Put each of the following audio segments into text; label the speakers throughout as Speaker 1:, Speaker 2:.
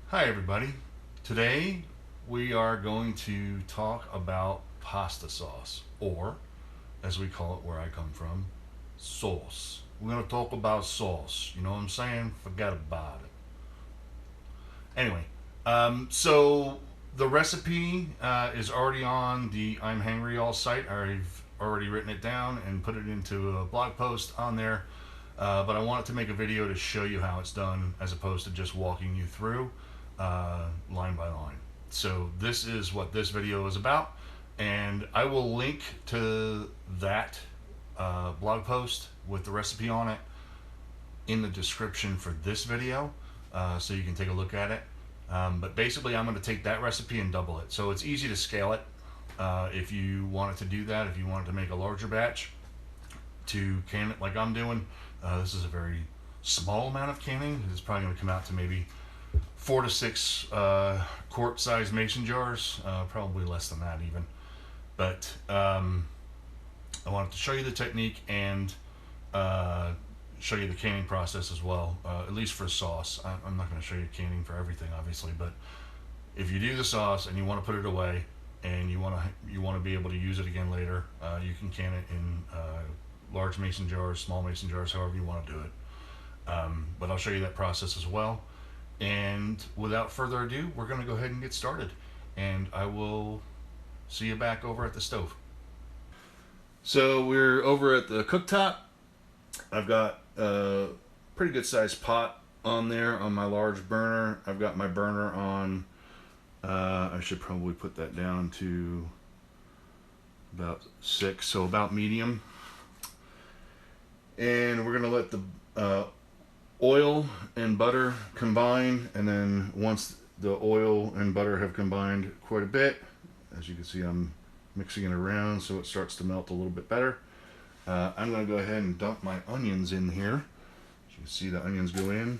Speaker 1: Hi, everybody. Today we are going to talk about pasta sauce, or as we call it where I come from, sauce. We're going to talk about sauce. You know what I'm saying? Forget about it. Anyway, so the recipe is already on the I'm Hangry All site. I've already written it down and put it into a blog post on there. But I wanted to make a video to show you how it's done as opposed to just walking you through line by line. So this is what this video is about, and I will link to that blog post with the recipe on it in the description for this video, so you can take a look at it. But basically, I'm going to take that recipe and double it. So it's easy to scale it if you wanted to do that. If you wanted to make a larger batch to can it like I'm doing, this is a very small amount of canning. It's probably going to come out to maybe 4 to 6 quart-sized mason jars, probably less than that even. But I wanted to show you the technique and show you the canning process as well, at least for sauce. I'm not going to show you canning for everything, obviously, but if you do the sauce and you want to put it away and you want to be able to use it again later, you can can it in large mason jars, small mason jars, however you want to do it. But I'll show you that process as well. And without further ado, we're going to go ahead and get started. And I will see you back over at the stove. So we're over at the cooktop. I've got a pretty good sized pot on there on my large burner. I've got my burner on, I should probably put that down to about 6, so about medium. And we're going to let the oil and butter combine, and then once the oil and butter have combined quite a bit, as you can see, I'm mixing it around so it starts to melt a little bit better. I'm going to go ahead and dump my onions in here. As you can see, the onions go in, and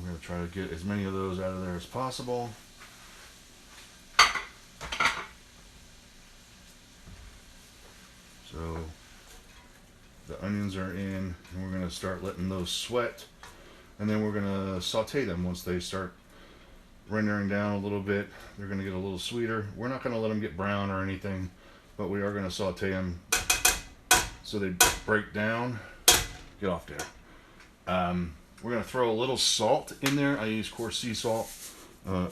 Speaker 1: we're going to try to get as many of those out of there as possible. So the onions are in, and we're going to start letting those sweat, and then we're going to saute them. Once they start rendering down a little bit, they're going to get a little sweeter. We're not going to let them get brown or anything, but we are going to saute them so they break down. Get off there. We're going to throw a little salt in there. I use coarse sea salt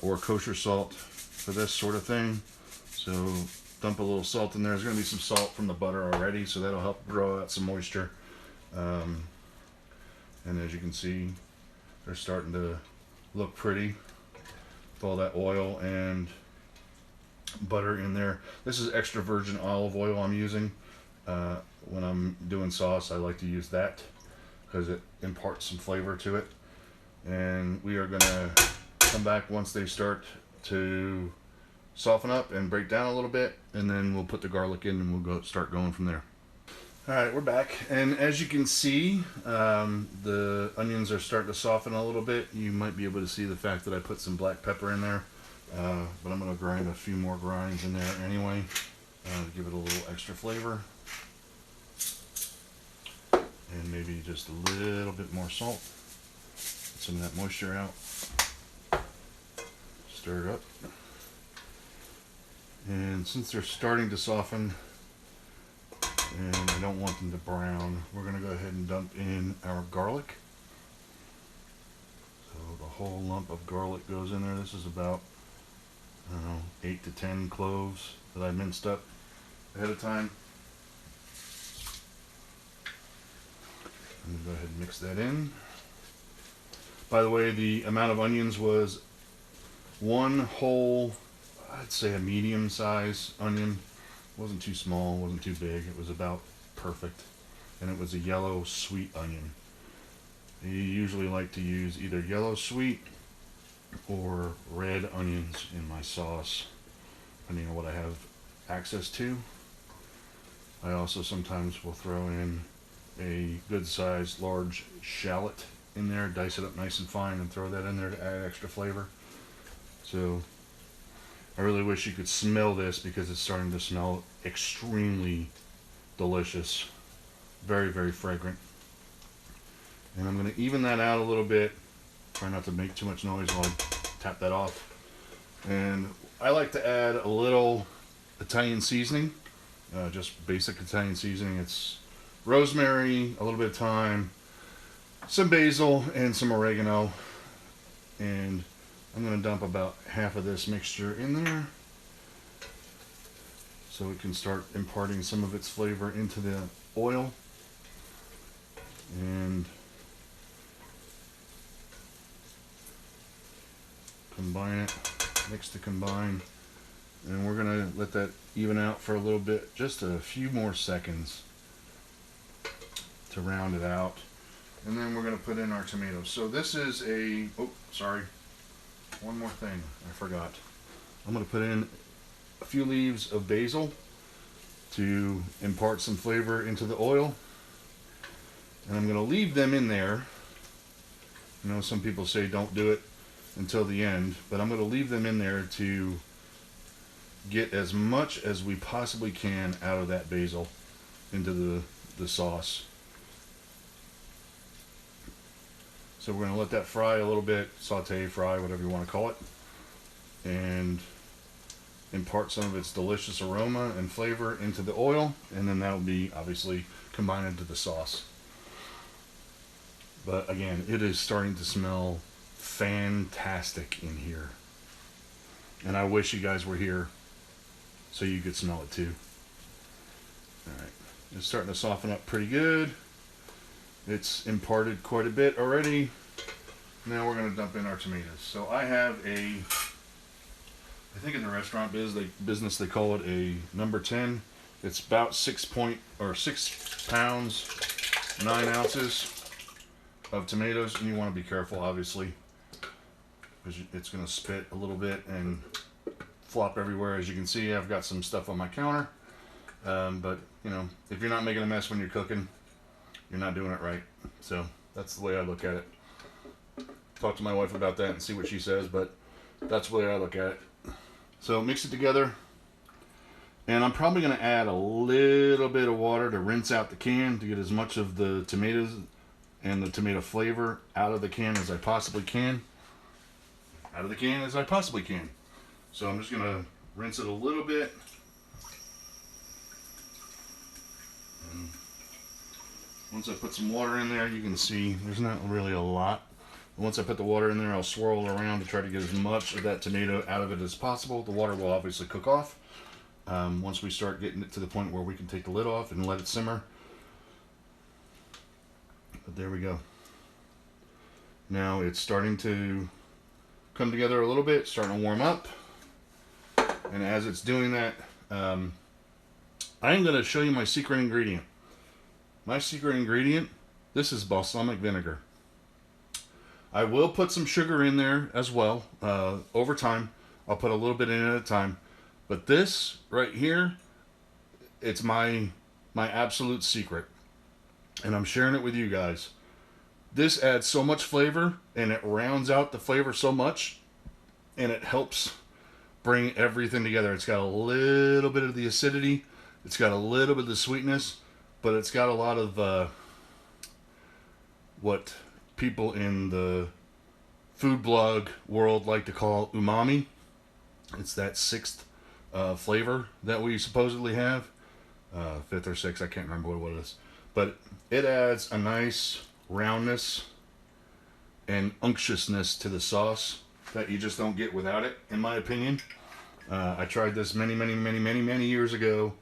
Speaker 1: or kosher salt for this sort of thing. So dump a little salt in there. There's going to be some salt from the butter already, so that'll help draw out some moisture. And as you can see, they're starting to look pretty with all that oil and butter in there. This is extra virgin olive oil I'm using. When I'm doing sauce, I like to use that because it imparts some flavor to it. And we are going to come back once they start to soften up and break down a little bit, and then we'll put the garlic in and we'll start going from there. Alright, we're back, and as you can see, the onions are starting to soften a little bit. You might be able to see the fact that I put some black pepper in there, but I'm going to grind a few more grinds in there anyway to give it a little extra flavor. And maybe just a little bit more salt. Get some of that moisture out. Stir it up. And since they're starting to soften, and I don't want them to brown, we're going to go ahead and dump in our garlic. So the whole lump of garlic goes in there. This is about, I don't know, 8 to 10 cloves that I minced up ahead of time. I'm going to go ahead and mix that in. By the way, the amount of onions was one whole, I'd say a medium size onion. It wasn't too small, wasn't too big. It was about perfect. And it was a yellow sweet onion. You usually like to use either yellow sweet or red onions in my sauce, depending on what I have access to. I also sometimes will throw in a good sized large shallot in there, dice it up nice and fine and throw that in there to add extra flavor. So I really wish you could smell this because it's starting to smell extremely delicious. Very, very fragrant. And I'm going to even that out a little bit Try not to make too much noise while I tap that off. And I like to add a little Italian seasoning, just basic Italian seasoning. It's rosemary, a little bit of thyme, some basil, and some oregano. And I'm going to dump about half of this mixture in there so it can start imparting some of its flavor into the oil. And combine it, mix to combine, and we're gonna let that even out for a little bit, just a few more seconds to round it out, and then we're gonna put in our tomatoes. So this is a, oh sorry, one more thing I forgot. I'm gonna put in a few leaves of basil to impart some flavor into the oil, and I'm gonna leave them in there. You know, some people say don't do it until the end, but I'm going to leave them in there to get as much as we possibly can out of that basil into the sauce. So we're going to let that fry a little bit, saute, fry, whatever you want to call it, and impart some of its delicious aroma and flavor into the oil, and then that will be obviously combined into the sauce. But again, it is starting to smell fantastic in here, and I wish you guys were here so you could smell it too. Alright, it's starting to soften up pretty good. It's imparted quite a bit already. Now we're going to dump in our tomatoes. So I have I think in the restaurant business they call it a number 10. It's about 6 pounds 9 ounces of tomatoes, and you want to be careful obviously, because it's going to spit a little bit and flop everywhere. As you can see, I've got some stuff on my counter, but you know, if you're not making a mess when you're cooking, you're not doing it right. So that's the way I look at it. Talk to my wife about that and see what she says, but that's the way I look at it. So mix it together, and I'm probably going to add a little bit of water to rinse out the can to get as much of the tomatoes and the tomato flavor out of the can as I possibly can. So I'm just going to rinse it a little bit. And once I put some water in there, you can see there's not really a lot. Once I put the water in there, I'll swirl it around to try to get as much of that tomato out of it as possible. The water will obviously cook off once we start getting it to the point where we can take the lid off and let it simmer. But there we go. Now it's starting to come together a little bit, starting to warm up. And as it's doing that, I'm going to show you my secret ingredient. My secret ingredient, this is balsamic vinegar. I will put some sugar in there as well over time. I'll put a little bit in at a time. But this right here, it's my absolute secret. And I'm sharing it with you guys. This adds so much flavor, and it rounds out the flavor so much, and it helps bring everything together. It's got a little bit of the acidity, it's got a little bit of the sweetness, but it's got a lot of what people in the food blog world like to call umami. It's that sixth flavor that we supposedly have. Fifth or sixth, I can't remember what it is. But it adds a nice roundness and unctuousness to the sauce that you just don't get without it, in my opinion. I tried this many years ago,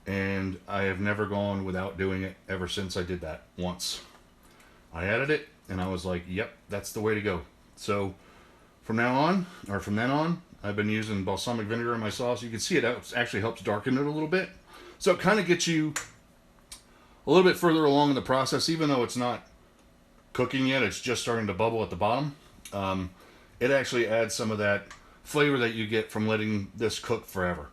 Speaker 1: and I have never gone without doing it ever since I did that once. I added it, and I was like, yep, that's the way to go. So from then on, I've been using balsamic vinegar in my sauce. You can see it actually helps darken it a little bit. So it kind of gets you a little bit further along in the process, even though it's not cooking yet. It's just starting to bubble at the bottom. It actually adds some of that flavor that you get from letting this cook forever.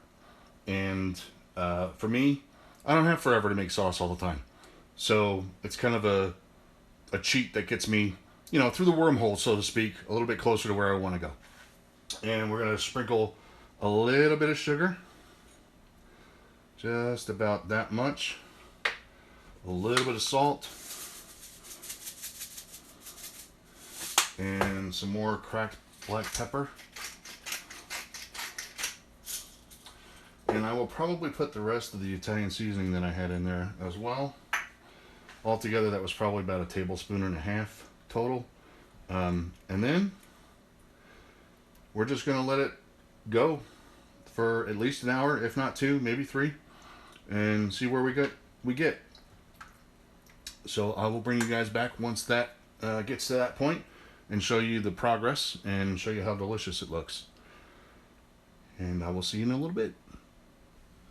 Speaker 1: And for me, I don't have forever to make sauce all the time. So it's kind of a cheat that gets me, you know, through the wormhole, so to speak, a little bit closer to where I want to go. And we're going to sprinkle a little bit of sugar. Just about that much. A little bit of salt. and some more cracked black pepper. And I will probably put the rest of the Italian seasoning that I had in there as well. Altogether, that was probably about a tablespoon and a half total. And then we're just going to let it go for at least an hour, if not two, maybe three, and see where we get. So I will bring you guys back once that gets to that point and show you the progress and show you how delicious it looks. And I will see you in a little bit.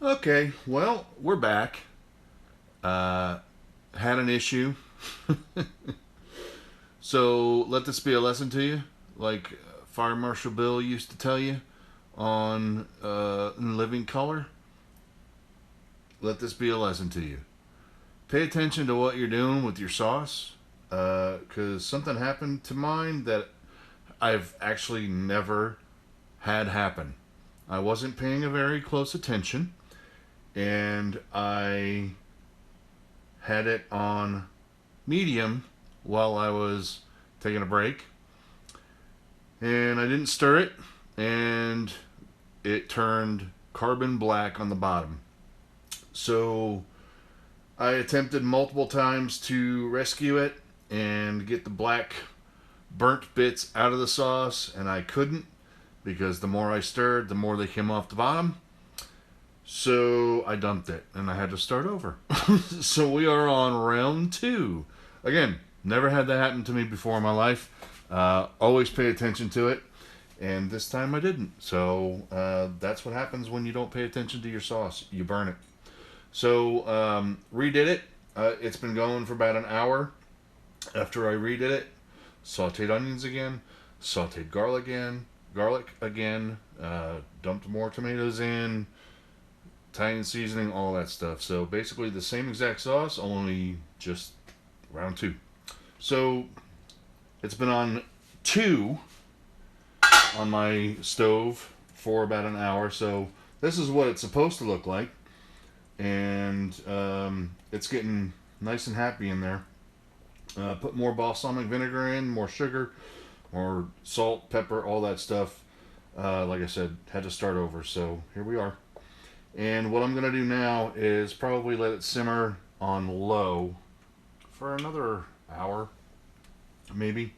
Speaker 1: Okay, well, we're back. Had an issue. So let this be a lesson to you, like Fire Marshal Bill used to tell you on In Living Color. Let this be a lesson to you. Pay attention to what you're doing with your sauce, because something happened to mine that I've actually never had happen. I wasn't paying a very close attention, and I had it on medium while I was taking a break, and I didn't stir it, and it turned carbon black on the bottom. So I attempted multiple times to rescue it and get the black burnt bits out of the sauce, and I couldn't, because the more I stirred, the more they came off the bottom. So I dumped it and I had to start over. So we are on round 2. Again, never had that happen to me before in my life. Always pay attention to it, and this time I didn't. So that's what happens when you don't pay attention to your sauce. You burn it. So redid it. It's been going for about an hour. After I redid it, sauteed onions again, sauteed garlic again, dumped more tomatoes in, Italian seasoning, all that stuff. So basically the same exact sauce, only just round 2. So it's been on 2 on my stove for about an hour. So this is what it's supposed to look like. And it's getting nice and happy in there. Put more balsamic vinegar in, more sugar, more salt, pepper, all that stuff. Like I said, had to start over. So here we are. And what I'm going to do now is probably let it simmer on low for another hour, maybe.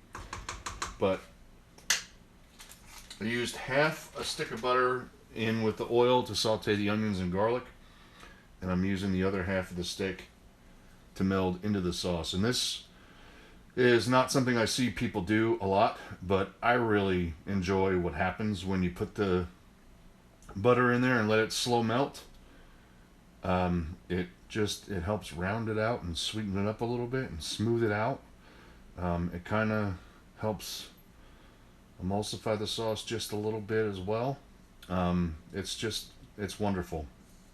Speaker 1: But I used half a stick of butter in with the oil to saute the onions and garlic. And I'm using the other half of the stick to meld into the sauce. And this is not something I see people do a lot, but I really enjoy what happens when you put the butter in there and let it slow melt. It helps round it out and sweeten it up a little bit and smooth it out. It kind of helps emulsify the sauce just a little bit as well. It's wonderful.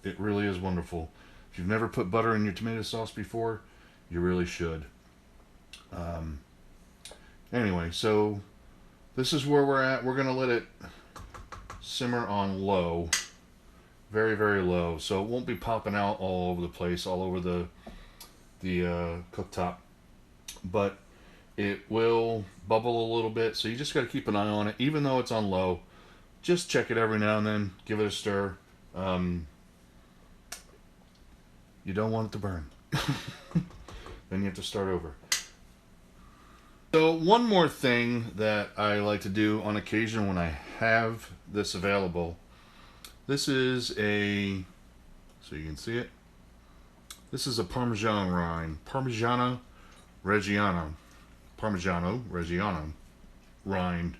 Speaker 1: It really is wonderful. If you've never put butter in your tomato sauce before, you really should. Anyway, so this is where we're at. We're going to let it simmer on low, very, very low, so it won't be popping out all over the place, all over the cooktop, but it will bubble a little bit, so you just got to keep an eye on it. Even though it's on low, just check it every now and then, give it a stir. You don't want it to burn. Then you have to start over. So one more thing that I like to do on occasion when I have this available, this is so you can see it, this is a Parmesan rind, Parmigiano Reggiano rind.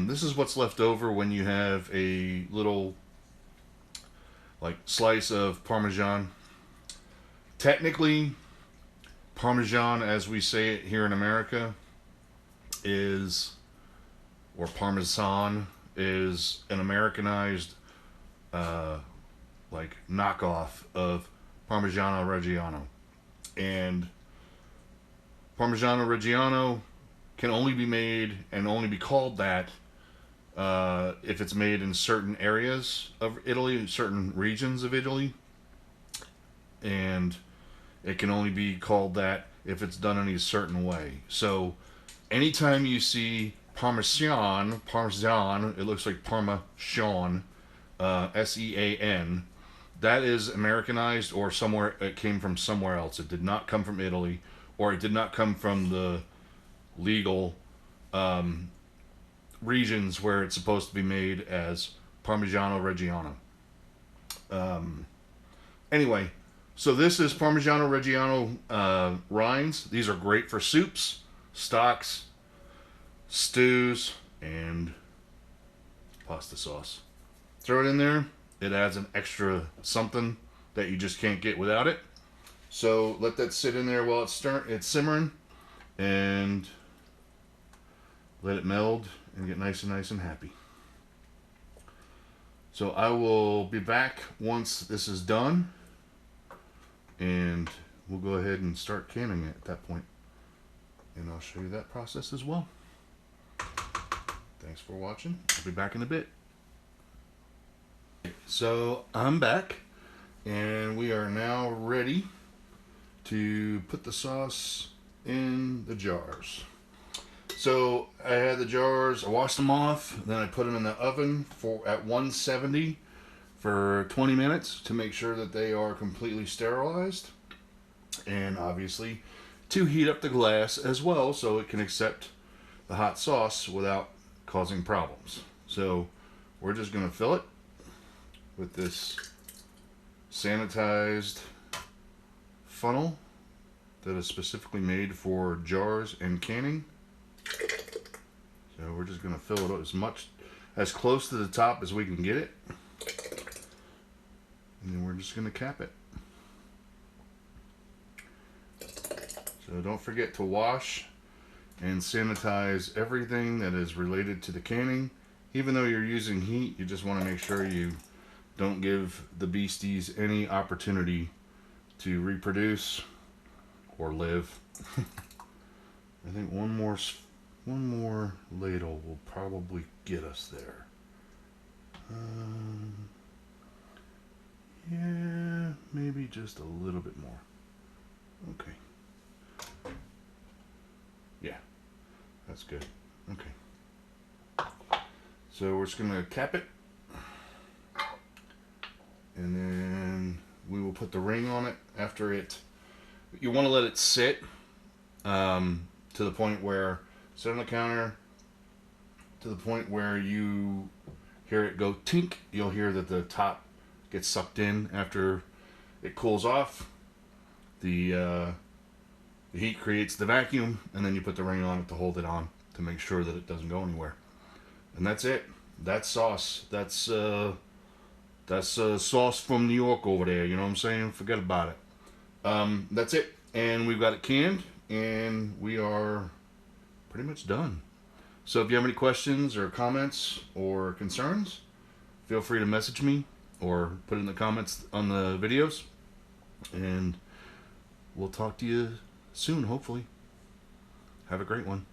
Speaker 1: This is what's left over when you have a little like slice of Parmesan. Technically, Parmesan, as we say it here in America, or Parmesan, is an Americanized like knockoff of Parmigiano Reggiano. And Parmigiano Reggiano can only be made and only be called that if it's made in certain areas of Italy, certain regions of Italy. And it can only be called that if it's done in a certain way. So Anytime you see Parmesan, it looks like Parmesan, Sean. That is Americanized, or somewhere it came from somewhere else. It did not come from Italy, or it did not come from the legal regions where it's supposed to be made as Parmigiano Reggiano. Anyway, so this is Parmigiano Reggiano rinds. These are great for soups, stocks, stews, and pasta sauce. Throw it in there. It adds an extra something that you just can't get without it. So let that sit in there while it's simmering, and let it meld and get nice and happy. So I will be back once this is done, and we'll go ahead and start canning it at that point. And I'll show you that process as well. Thanks for watching. I'll be back in a bit. So I'm back, and we are now ready to put the sauce in the jars. So I had the jars, I washed them off, then I put them in the oven at 170 for 20 minutes to make sure that they are completely sterilized, and obviously to heat up the glass as well so it can accept the hot sauce without causing problems. So we're just going to fill it with this sanitized funnel that is specifically made for jars and canning. So we're just going to fill it as close to the top as we can get it, and then we're just going to cap it. So don't forget to wash and sanitize everything that is related to the canning. Even though you're using heat, you just want to make sure you don't give the beasties any opportunity to reproduce or live. I think one more ladle will probably get us there. Yeah, maybe just a little bit more. Okay. Yeah, that's good. Okay. So we're just going to cap it. And then we will put the ring on it after it. You want to let it sit to the point where, sit on the counter, to the point where you hear it go tink. You'll hear that the top gets sucked in after it cools off. The heat creates the vacuum, and then you put the ring on it to hold it on to make sure that it doesn't go anywhere. And that's it. That's sauce. That's sauce from New York over there. You know what I'm saying? Forget about it. That's it. And we've got it canned, and we are pretty much done. So if you have any questions or comments or concerns, feel free to message me or put it in the comments on the videos, and we'll talk to you soon, hopefully. Have a great one.